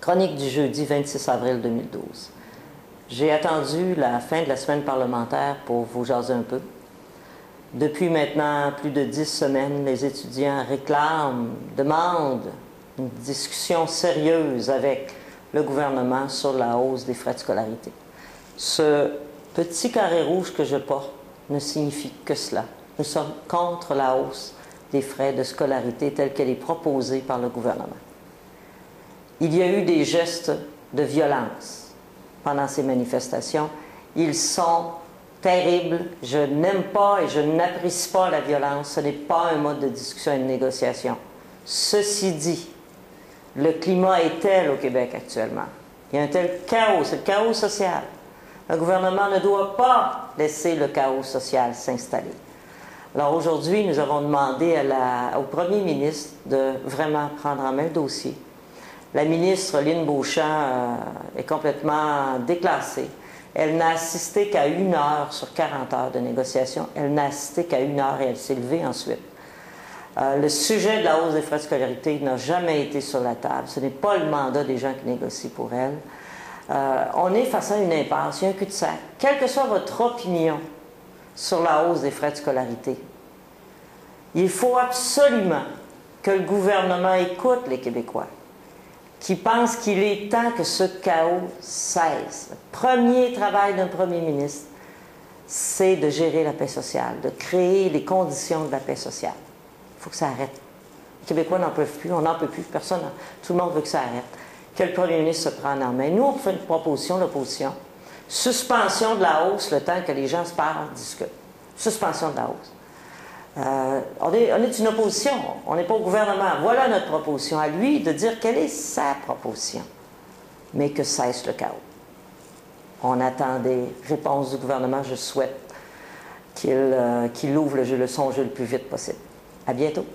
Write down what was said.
Chronique du jeudi 26 avril 2012. J'ai attendu la fin de la semaine parlementaire pour vous jaser un peu. Depuis maintenant plus de 10 semaines, les étudiants réclament, demandent une discussion sérieuse avec le gouvernement sur la hausse des frais de scolarité. Ce petit carré rouge que je porte ne signifie que cela. Nous sommes contre la hausse des frais de scolarité telle qu'elle est proposée par le gouvernement. Il y a eu des gestes de violence pendant ces manifestations. Ils sont terribles. Je n'aime pas et je n'apprécie pas la violence. Ce n'est pas un mode de discussion et de négociation. Ceci dit, le climat est tel au Québec actuellement. Il y a un tel chaos, c'est le chaos social. Le gouvernement ne doit pas laisser le chaos social s'installer. Alors aujourd'hui, nous avons demandé au premier ministre de vraiment prendre en main le dossier. La ministre Lyne Beauchamp est complètement déclassée. Elle n'a assisté qu'à 1 heure sur 40 heures de négociation. Elle n'a assisté qu'à 1 heure et elle s'est levée ensuite. Le sujet de la hausse des frais de scolarité n'a jamais été sur la table. Ce n'est pas le mandat des gens qui négocient pour elle. On est face à une impasse, il y a un cul-de-sac. Quelle que soit votre opinion sur la hausse des frais de scolarité, il faut absolument que le gouvernement écoute les Québécois qui pensent qu'il est temps que ce chaos cesse. Le premier travail d'un premier ministre, c'est de gérer la paix sociale, de créer les conditions de la paix sociale. Il faut que ça arrête. Les Québécois n'en peuvent plus, on n'en peut plus, personne, tout le monde veut que ça arrête. Que le premier ministre se prenne en main. Nous, on fait une proposition, l'opposition. Suspension de la hausse le temps que les gens se parlent, discutent. Suspension de la hausse. On est une opposition, on n'est pas au gouvernement. Voilà notre proposition à lui de dire quelle est sa proposition, mais que cesse le chaos. On attend des réponses du gouvernement. Je souhaite qu'il ouvre son jeu le plus vite possible. À bientôt.